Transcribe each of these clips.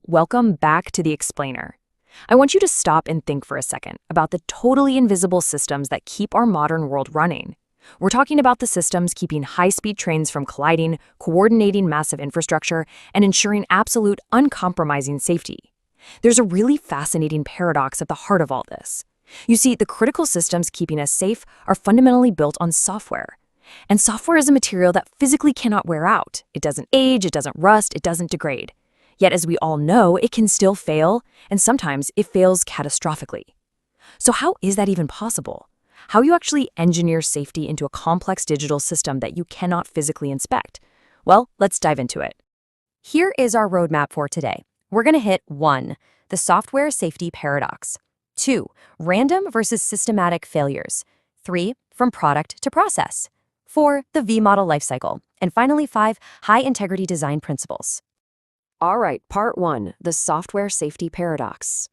Welcome back to the Explainer. I want you to stop and think for a second about the totally invisible systems that keep our modern world running. We're talking about the systems keeping high-speed trains from colliding, coordinating massive infrastructure, and ensuring absolute, uncompromising safety. There's a really fascinating paradox at the heart of all this. You see, the critical systems keeping us safe are fundamentally built on software. And software is a material that physically cannot wear out. It doesn't age, it doesn't rust, it doesn't degrade. Yet, as we all know, it can still fail, and sometimes it fails catastrophically. So how is that even possible? How you actually engineer safety into a complex digital system that you cannot physically inspect? Well, let's dive into it. Here is our roadmap for today. We're going to hit 1. The software safety paradox. 2. Random versus systematic failures. 3. From product to process. 4. The V-model lifecycle. And finally, 5. High-integrity design principles. All right, part 1, the software safety paradox.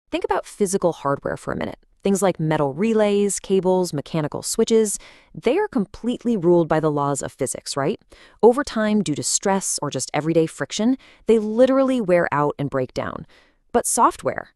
Think about physical hardware for a minute. Things like metal relays, cables, mechanical switches, they are completely ruled by the laws of physics, right? Over time, due to stress or just everyday friction, they literally wear out and break down. But software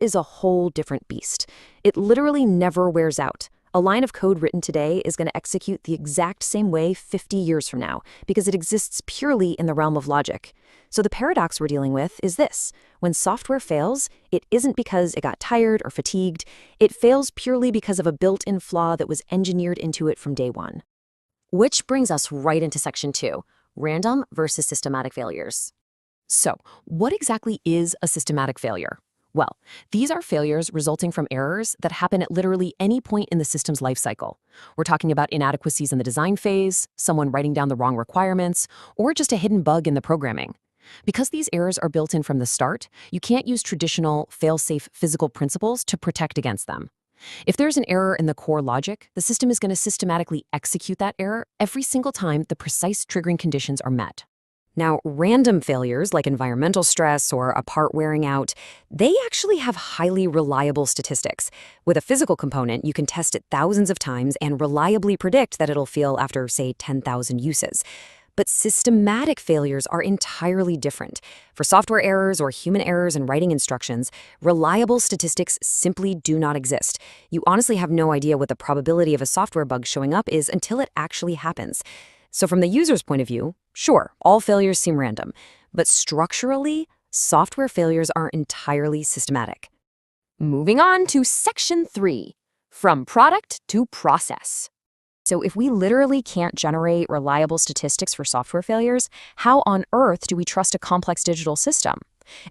is a whole different beast. It literally never wears out. A line of code written today is going to execute the exact same way 50 years from now because it exists purely in the realm of logic. So the paradox we're dealing with is this. When software fails, it isn't because it got tired or fatigued. It fails purely because of a built-in flaw that was engineered into it from day one. Which brings us right into section 2, random versus systematic failures. So, what exactly is a systematic failure? Well, these are failures resulting from errors that happen at literally any point in the system's life cycle. We're talking about inadequacies in the design phase, someone writing down the wrong requirements, or just a hidden bug in the programming. Because these errors are built in from the start, you can't use traditional, fail-safe physical principles to protect against them. If there's an error in the core logic, the system is going to systematically execute that error every single time the precise triggering conditions are met. Now, random failures like environmental stress or a part wearing out, they actually have highly reliable statistics. With a physical component, you can test it thousands of times and reliably predict that it'll fail after, say, 10,000 uses. But systematic failures are entirely different. For software errors or human errors in writing instructions, reliable statistics simply do not exist. You honestly have no idea what the probability of a software bug showing up is until it actually happens. So from the user's point of view, sure, all failures seem random, but structurally, software failures are entirely systematic. Moving on to section 3, from product to process. So if we literally can't generate reliable statistics for software failures, how on earth do we trust a complex digital system?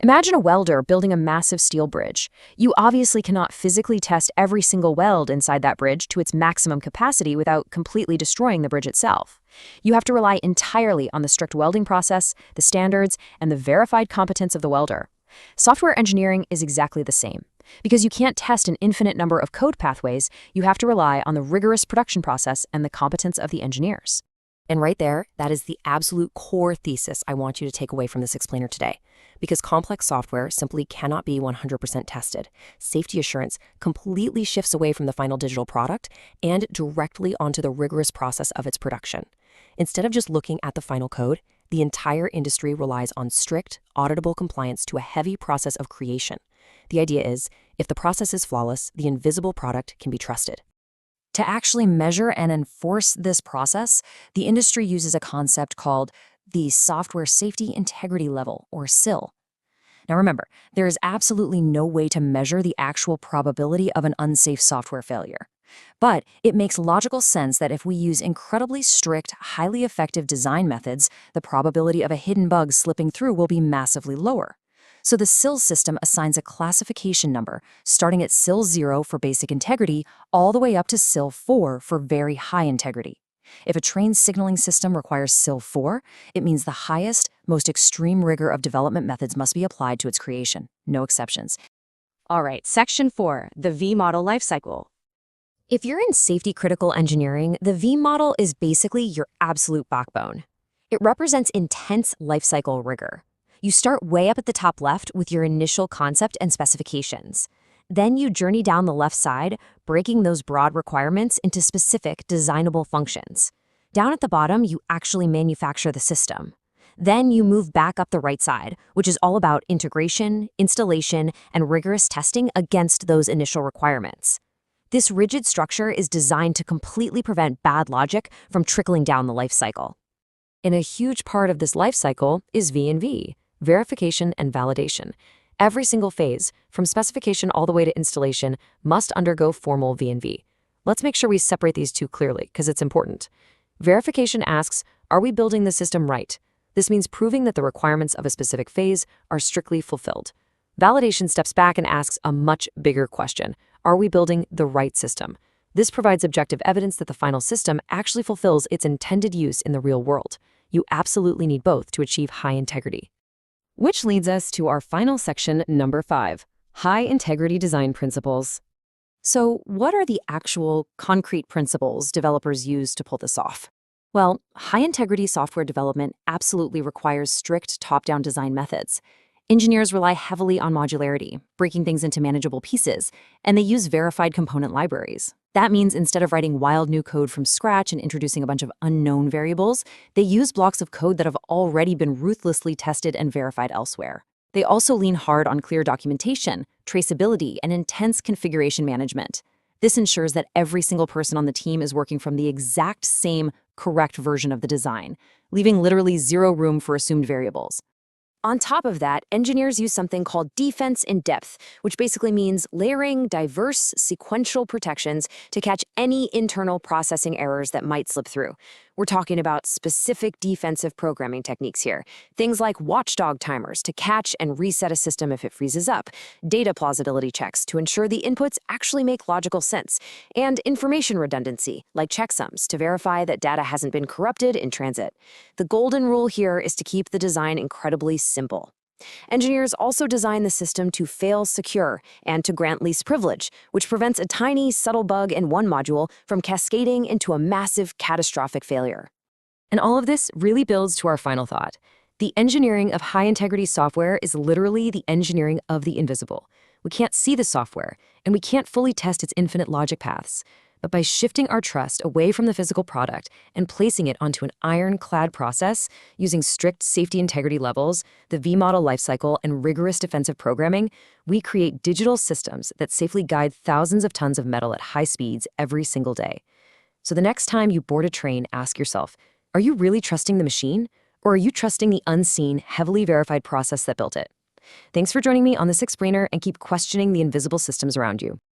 Imagine a welder building a massive steel bridge. You obviously cannot physically test every single weld inside that bridge to its maximum capacity without completely destroying the bridge itself. You have to rely entirely on the strict welding process, the standards, and the verified competence of the welder. Software engineering is exactly the same. Because you can't test an infinite number of code pathways, you have to rely on the rigorous production process and the competence of the engineers. And right there, that is the absolute core thesis I want you to take away from this explainer today. Because complex software simply cannot be 100% tested, safety assurance completely shifts away from the final digital product and directly onto the rigorous process of its production. Instead of just looking at the final code, the entire industry relies on strict, auditable compliance to a heavy process of creation. The idea is, if the process is flawless, the invisible product can be trusted. To actually measure and enforce this process, the industry uses a concept called the Software Safety Integrity Level, or SIL. Now remember, there is absolutely no way to measure the actual probability of an unsafe software failure. But it makes logical sense that if we use incredibly strict, highly effective design methods, the probability of a hidden bug slipping through will be massively lower. So the SIL system assigns a classification number, starting at SIL 0 for basic integrity, all the way up to SIL 4 for very high integrity. If a train signaling system requires SIL 4, it means the highest, most extreme rigor of development methods must be applied to its creation. No exceptions. All right, section 4, the V-model lifecycle. If you're in safety-critical engineering, the V model is basically your absolute backbone. It represents intense lifecycle rigor. You start way up at the top left with your initial concept and specifications. Then you journey down the left side, breaking those broad requirements into specific designable functions. Down at the bottom, you actually manufacture the system. Then you move back up the right side, which is all about integration, installation, and rigorous testing against those initial requirements. This rigid structure is designed to completely prevent bad logic from trickling down the life cycle. And a huge part of this life cycle is V&V, verification and validation. Every single phase, from specification all the way to installation, must undergo formal V&V. Let's make sure we separate these two clearly, because it's important. Verification asks, are we building the system right? This means proving that the requirements of a specific phase are strictly fulfilled. Validation steps back and asks a much bigger question. Are we building the right system? This provides objective evidence that the final system actually fulfills its intended use in the real world. You absolutely need both to achieve high integrity. Which leads us to our final section, number 5, high integrity design principles. So, what are the actual concrete principles developers use to pull this off? Well, high integrity software development absolutely requires strict top-down design methods. Engineers rely heavily on modularity, breaking things into manageable pieces, and they use verified component libraries. That means instead of writing wild new code from scratch and introducing a bunch of unknown variables, they use blocks of code that have already been ruthlessly tested and verified elsewhere. They also lean hard on clear documentation, traceability, and intense configuration management. This ensures that every single person on the team is working from the exact same correct version of the design, leaving literally zero room for assumed variables. On top of that, engineers use something called defense in depth, which basically means layering diverse sequential protections to catch any internal processing errors that might slip through. We're talking about specific defensive programming techniques here. Things like watchdog timers to catch and reset a system if it freezes up, data plausibility checks to ensure the inputs actually make logical sense, and information redundancy, like checksums, to verify that data hasn't been corrupted in transit. The golden rule here is to keep the design incredibly simple. Engineers also design the system to fail secure and to grant least privilege, which prevents a tiny, subtle bug in one module from cascading into a massive, catastrophic failure. And all of this really builds to our final thought. The engineering of high-integrity software is literally the engineering of the invisible. We can't see the software, and we can't fully test its infinite logic paths. But by shifting our trust away from the physical product and placing it onto an ironclad process, using strict safety integrity levels, the V-model lifecycle, and rigorous defensive programming, we create digital systems that safely guide thousands of tons of metal at high speeds every single day. So the next time you board a train, ask yourself, are you really trusting the machine? Or are you trusting the unseen, heavily verified process that built it? Thanks for joining me on this Explainer, and keep questioning the invisible systems around you.